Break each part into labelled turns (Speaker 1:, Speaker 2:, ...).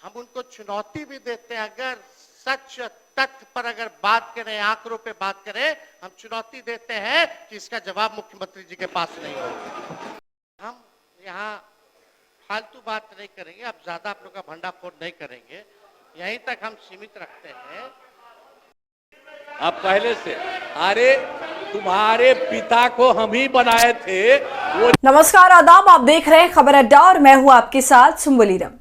Speaker 1: हम उनको चुनौती भी देते हैं। अगर सच तथ्य पर अगर बात करें, आंकड़ों पे बात करें, हम चुनौती देते हैं कि इसका जवाब मुख्यमंत्री जी के पास नहीं होगा। हम यहाँ फालतू बात नहीं करेंगे, अब ज्यादा आप लोग का भंडाफोड़ नहीं करेंगे, यहीं तक हम सीमित रखते हैं।
Speaker 2: अब पहले से अरे तुम्हारे पिता को हम ही बनाए थे वो।
Speaker 3: नमस्कार, आदाब, आप देख रहे हैं खबर अड्डा और मैं हूं आपके साथ सुम्बलीरम।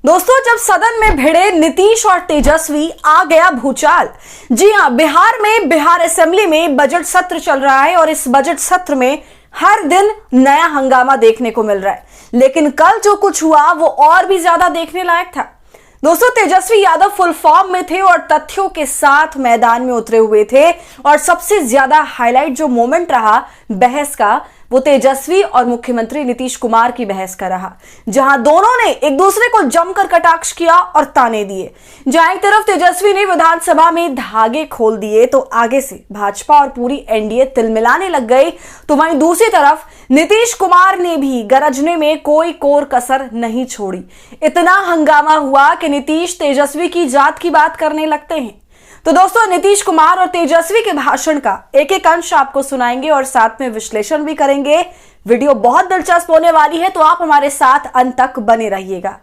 Speaker 3: दोस्तों, जब सदन में भिड़े नीतीश और तेजस्वी आ गया भूचाल। जी हां, बिहार में बिहार असेंबली में बजट सत्र चल रहा है और इस बजट सत्र में हर दिन नया हंगामा देखने को मिल रहा है। लेकिन कल जो कुछ हुआ वो और भी ज्यादा देखने लायक था। दोस्तों, तेजस्वी यादव फुल फॉर्म में थे और तथ्यों के साथ मैदान में उतरे हुए थे और सबसे ज्यादा हाईलाइट जो मोमेंट रहा बहस का, वो तेजस्वी और मुख्यमंत्री नीतीश कुमार की बहस का रहा, जहां दोनों ने एक दूसरे को जमकर कटाक्ष किया और ताने दिए। जहां एक तरफ तेजस्वी ने विधानसभा में धागे खोल दिए तो आगे से भाजपा और पूरी एनडीए तिलमिलाने लग गई, तो वहीं दूसरी तरफ नीतीश कुमार ने भी गरजने में कोई कोर कसर नहीं छोड़ी। इतना हंगामा हुआ कि नीतीश तेजस्वी की जात की बात करने लगते हैं। तो दोस्तों, नीतीश कुमार और तेजस्वी के भाषण का एक एक अंश आपको सुनाएंगे और साथ में विश्लेषण भी करेंगे। वीडियो बहुत दिलचस्प होने वाली है, तो आप हमारे साथ अंत तक बने रहिएगा।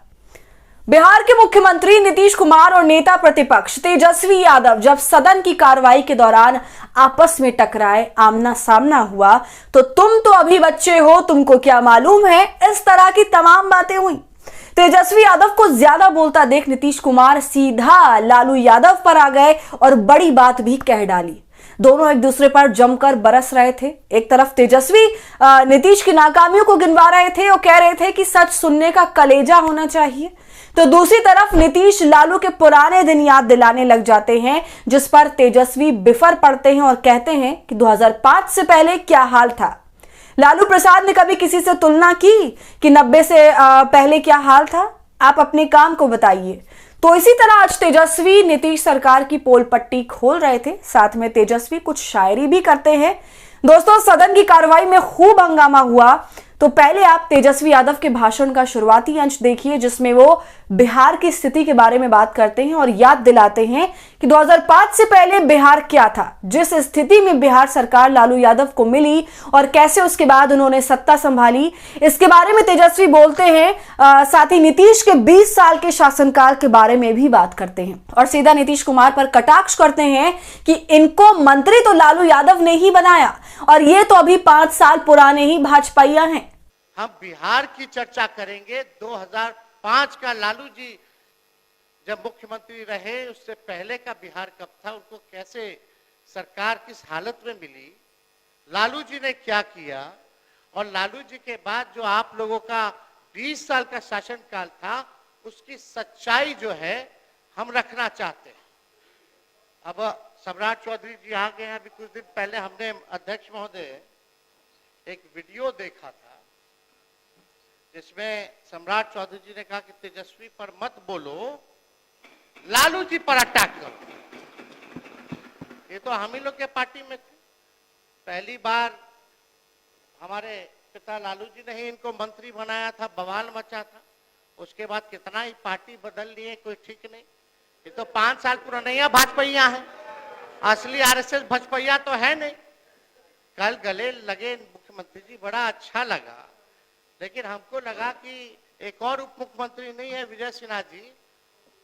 Speaker 3: बिहार के मुख्यमंत्री नीतीश कुमार और नेता प्रतिपक्ष तेजस्वी यादव जब सदन की कार्रवाई के दौरान आपस में टकराए, आमना सामना हुआ, तो तुम तो अभी बच्चे हो, तुमको क्या मालूम है, इस तरह की तमाम बातें हुई। तेजस्वी यादव को ज्यादा बोलता देख नीतीश कुमार सीधा लालू यादव पर आ गए और बड़ी बात भी कह डाली। दोनों एक दूसरे पर जमकर बरस रहे थे। एक तरफ तेजस्वी नीतीश की नाकामियों को गिनवा रहे थे और कह रहे थे कि सच सुनने का कलेजा होना चाहिए, तो दूसरी तरफ नीतीश लालू के पुराने दिन याद दिलाने लग जाते हैं, जिस पर तेजस्वी बिफर पड़ते हैं और कहते हैं कि 2005 से पहले क्या हाल था। लालू प्रसाद ने कभी किसी से तुलना की कि 90 से पहले क्या हाल था? आप अपने काम को बताइए। तो इसी तरह आज तेजस्वी नीतीश सरकार की पोल पट्टी खोल रहे थे, साथ में तेजस्वी कुछ शायरी भी करते हैं। दोस्तों, सदन की कार्रवाई में खूब हंगामा हुआ। तो पहले आप तेजस्वी यादव के भाषण का शुरुआती अंश देखिए, जिसमें वो बिहार की स्थिति के बारे में बात करते हैं और याद दिलाते हैं कि 2005 से पहले बिहार क्या था, जिस स्थिति में बिहार सरकार लालू यादव को मिली और कैसे उसके बाद उन्होंने सत्ता संभाली, इसके बारे में तेजस्वी बोलते हैं। साथ ही नीतीश के 20 साल के शासनकाल के बारे में भी बात करते हैं और सीधा नीतीश कुमार पर कटाक्ष करते हैं कि इनको मंत्री तो लालू यादव ने ही बनाया और ये तो अभी 5 साल पुराने ही भाजपाइया हैं।
Speaker 1: हम बिहार की चर्चा करेंगे। 2005 का लालू जी जब मुख्यमंत्री रहे, उससे पहले का बिहार कब था, उनको कैसे सरकार किस हालत में मिली, लालू जी ने क्या किया, और लालू जी के बाद जो आप लोगों का 20 साल का शासनकाल था, उसकी सच्चाई जो है हम रखना चाहते हैं। अब सम्राट चौधरी जी आ गए हैं। अभी कुछ दिन पहले हमने अध्यक्ष महोदय एक वीडियो देखा था, जिसमें सम्राट चौधरी जी ने कहा कि तेजस्वी पर मत बोलो, लालू जी पर अटैक करो। ये तो हम ही लोग के पार्टी में थे। पहली बार हमारे पिता लालू जी ने ही इनको मंत्री बनाया था, बवाल मचा था। उसके बाद कितना ही पार्टी बदल लिए, कोई ठीक नहीं। ये तो 5 साल पुराना भाजपाइया है, असली आरएसएस भाजपाइया तो है नहीं। कल गले लगे मुख्यमंत्री जी, बड़ा अच्छा लगा, लेकिन हमको लगा कि एक और उप मुख्यमंत्री नहीं है विजय सिन्हा जी,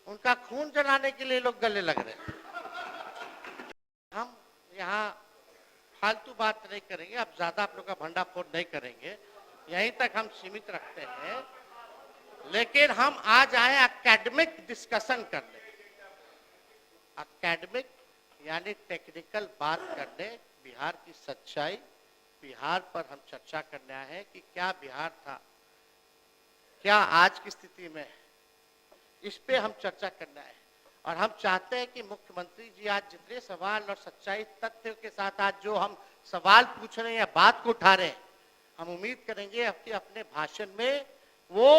Speaker 1: उनका खून जलाने के लिए लोग गले लग रहे हैं। हम यहाँ फालतू बात नहीं करेंगे, अब ज्यादा आप लोग का भंडाफोड़ नहीं करेंगे, यहीं तक हम सीमित रखते हैं। लेकिन हम आज आए एकेडमिक डिस्कशन करने, एकेडमिक यानी टेक्निकल बात करने, बिहार की सच्चाई, बिहार पर हम चर्चा करना है कि क्या बिहार था, क्या आज की स्थिति में है, इस पे हम चर्चा करना है। और हम चाहते हैं कि मुख्यमंत्री जी आज जितने सवाल और सच्चाई तथ्य के साथ आज जो हम सवाल पूछ रहे हैं या बात को उठा रहे हैं, हम उम्मीद करेंगे कि अपने भाषण में वो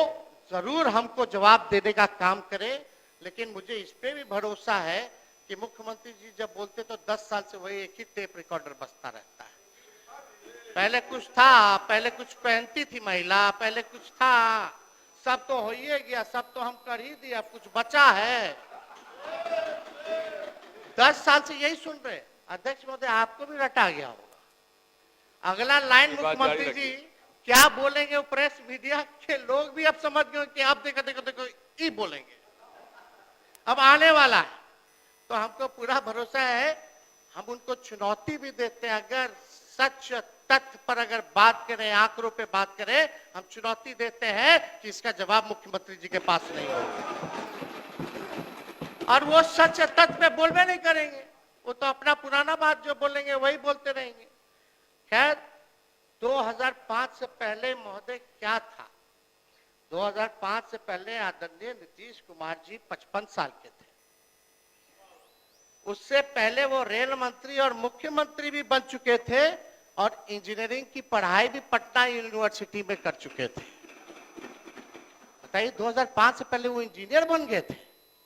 Speaker 1: जरूर हमको जवाब देने का काम करें। लेकिन मुझे इस पे भी भरोसा है कि मुख्यमंत्री जी जब बोलते तो 10 साल से वही एक ही टेप रिकॉर्डर बजता रहता है। पहले कुछ था, पहले कुछ पहनती थी महिला, पहले कुछ था, सब तो हो ही गया, सब तो हम कर ही दिया, कुछ बचा है? 10 साल से यही सुन रहे। अध्यक्ष महोदय, आपको भी रटा गया होगा। अगला लाइन मुख्यमंत्री जी क्या बोलेंगे, वो प्रेस मीडिया के लोग भी अब समझ गए कि आप देखो देखो देखो ये बोलेंगे, अब आने वाला है। तो हमको पूरा भरोसा है, हम उनको चुनौती भी देते हैं। अगर सच तथ्य पर अगर बात करें, आंकड़ों पे बात करें, हम चुनौती देते हैं कि इसका जवाब मुख्यमंत्री जी के पास नहीं होगा। और वो सच तथ्य पे बोलबे नहीं करेंगे, वो तो अपना पुराना बात जो बोलेंगे वही बोलते रहेंगे। खैर, 2005 से पहले महोदय क्या था? 2005 से पहले आदरणीय नीतीश कुमार जी 55 साल के थे। उससे पहले वो रेल मंत्री और मुख्यमंत्री भी बन चुके थे और इंजीनियरिंग की पढ़ाई भी पटना यूनिवर्सिटी में कर चुके थे। बताइए, 2005 से पहले वो इंजीनियर बन गए थे।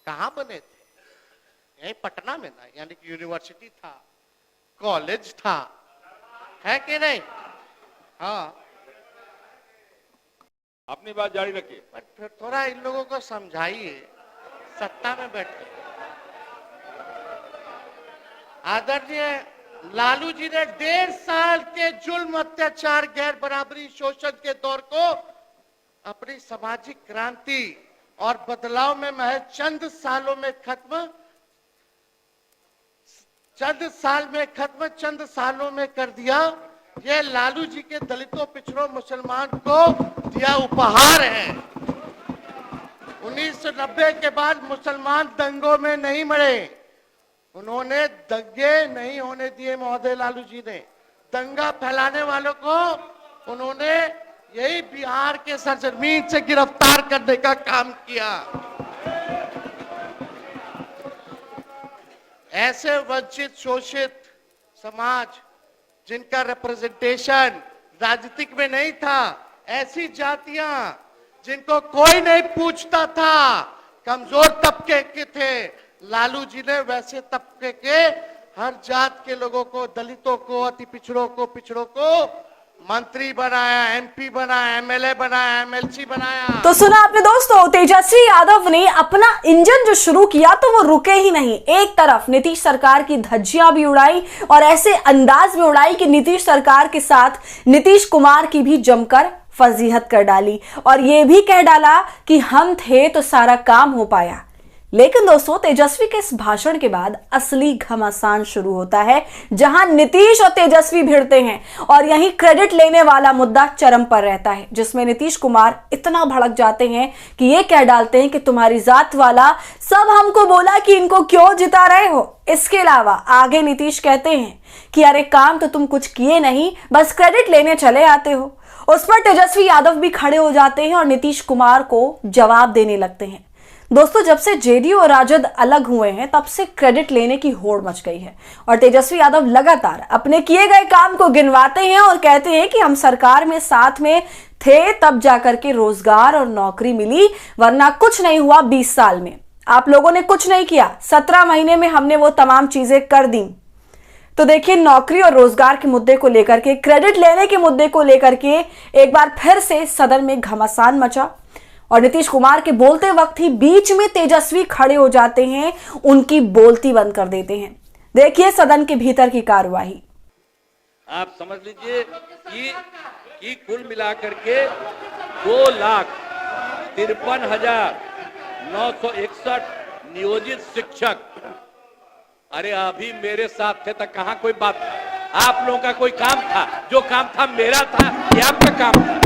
Speaker 1: कहां बने थे? यही पटना में ना, यानी कि यूनिवर्सिटी था, कॉलेज था, है कि नहीं? हाँ,
Speaker 2: अपनी बात जारी रखिए।
Speaker 1: पर फिर थोड़ा इन लोगों को समझाइए, सत्ता में बैठे। आदरणीय लालू जी ने 1.5 साल के जुल्म, अत्याचार, गैर बराबरी, शोषण के दौर को अपनी सामाजिक क्रांति और बदलाव में महज चंद साल में खत्म, चंद सालों में कर दिया। ये लालू जी के दलितों, पिछड़ों, मुसलमान को दिया उपहार है। 1990 के बाद मुसलमान दंगों में नहीं मरे, उन्होंने दंगे नहीं होने दिए महोदय। लालू जी ने दंगा फैलाने वालों को उन्होंने यही बिहार के सरजमीन से गिरफ्तार करने का काम किया। ऐसे वंचित, शोषित समाज जिनका रिप्रेजेंटेशन राजनीतिक में नहीं था, ऐसी जातियां जिनको कोई नहीं पूछता था, कमजोर तबके के थे, लालू जी ने वैसे तबके के हर जात के लोगों को, दलितों को, अति पिछड़ों को मंत्री बनाया, एमपी बनाया, एमएलए बनाया, एमएलसी बनाया।
Speaker 3: तो सुना आपने दोस्तों, तेजस्वी यादव ने अपना इंजन जो शुरू किया तो वो रुके ही नहीं। एक तरफ नीतीश सरकार की धज्जियां भी उड़ाई और ऐसे अंदाज में उड़ाई कि नीतीश सरकार के साथ नीतीश कुमार की भी जमकर फजीहत कर डाली और ये भी कह डाला कि हम थे तो सारा काम हो पाया। लेकिन दोस्तों, तेजस्वी के इस भाषण के बाद असली घमासान शुरू होता है, जहां नीतीश और तेजस्वी भिड़ते हैं और यहीं क्रेडिट लेने वाला मुद्दा चरम पर रहता है, जिसमें नीतीश कुमार इतना भड़क जाते हैं कि ये कह डालते हैं कि तुम्हारी जात वाला सब हमको बोला कि इनको क्यों जिता रहे हो। इसके अलावा आगे नीतीश कहते हैं कि अरे काम तो तुम कुछ किए नहीं, बस क्रेडिट लेने चले आते हो। उस पर तेजस्वी यादव भी खड़े हो जाते हैं और नीतीश कुमार को जवाब देने लगते हैं। दोस्तों, जब से जेडीयू और राजद अलग हुए हैं तब से क्रेडिट लेने की होड़ मच गई है और तेजस्वी यादव लगातार अपने किए गए काम को गिनवाते हैं और कहते हैं कि हम सरकार में साथ में थे तब जाकर के रोजगार और नौकरी मिली, वरना कुछ नहीं हुआ 20 साल में। आप लोगों ने कुछ नहीं किया, 17 महीने में हमने वो तमाम चीजें कर दी। तो देखिए, नौकरी और रोजगार के मुद्दे को लेकर के, क्रेडिट लेने के मुद्दे को लेकर के एक बार फिर से सदन में घमासान मचा और नीतीश कुमार के बोलते वक्त ही बीच में तेजस्वी खड़े हो जाते हैं, उनकी बोलती बंद कर देते हैं। देखिए सदन के भीतर की कार्यवाही।
Speaker 2: आप समझ लीजिए कि कुल मिलाकर के 2,53,961 नियोजित शिक्षक। अरे अभी मेरे साथ थे तो कहां कोई बात, आप लोगों का कोई काम था? जो काम था मेरा था, ये आपका काम था।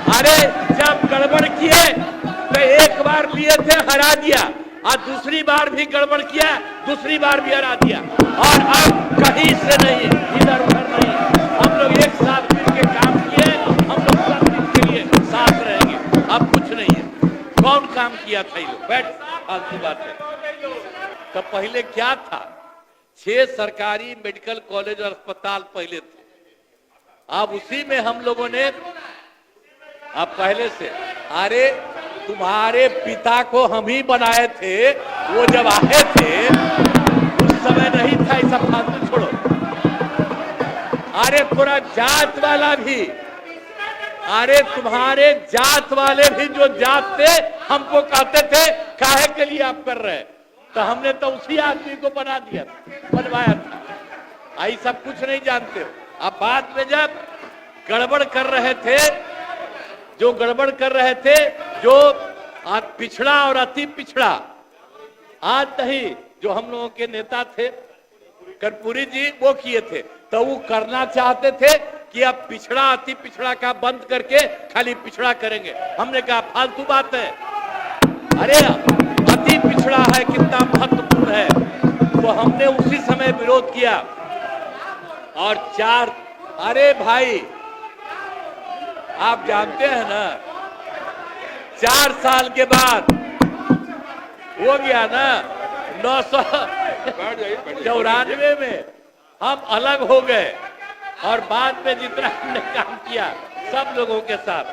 Speaker 2: अरे जब गड़बड़ किए तो एक बार लिए थे, हरा दिया, और दूसरी बार भी गड़बड़ किया, दूसरी बार भी हरा दिया, और अब कहीं से नहीं, इधर उधर नहीं, हम लोग एक साथ मिलकर काम किए, हम लोग सब दिन के लिए साथ रहेंगे। अब कुछ नहीं है। कौन काम किया था? ये लोग बैठ, फालतू बात है। तो पहले क्या था? 6 सरकारी मेडिकल कॉलेज और अस्पताल पहले थे। अब उसी में हम लोगों ने, अब पहले से, अरे तुम्हारे पिता को हम ही बनाए थे, वो जब आए थे उस समय नहीं था। ये सब फालतू छोड़ो। अरे पूरा जात वाला भी अरे तुम्हारे जात वाले भी जो जात थे हमको कहते थे काहे के लिए आप कर रहे हैं, तो हमने तो उसी आदमी को बनवाया था। आई सब कुछ नहीं जानते हो। अब बाद में जब गड़बड़ कर रहे थे, जो गड़बड़ कर रहे थे, जो आज पिछड़ा और अति पिछड़ा, आज नहीं, जो हम लोगों के नेता थे कर्पूरी जी वो किए थे, तो वो करना चाहते थे कि अब पिछड़ा अति पिछड़ा का बंद करके खाली पिछड़ा करेंगे। हमने कहा फालतू बात है, अरे अति पिछड़ा है कितना महत्वपूर्ण है, तो हमने उसी समय विरोध किया। और अरे भाई आप जानते हैं ना, 4 साल के बाद हो गया ना 994 में हम अलग हो गए, और बाद में जितना हमने काम किया सब लोगों के साथ,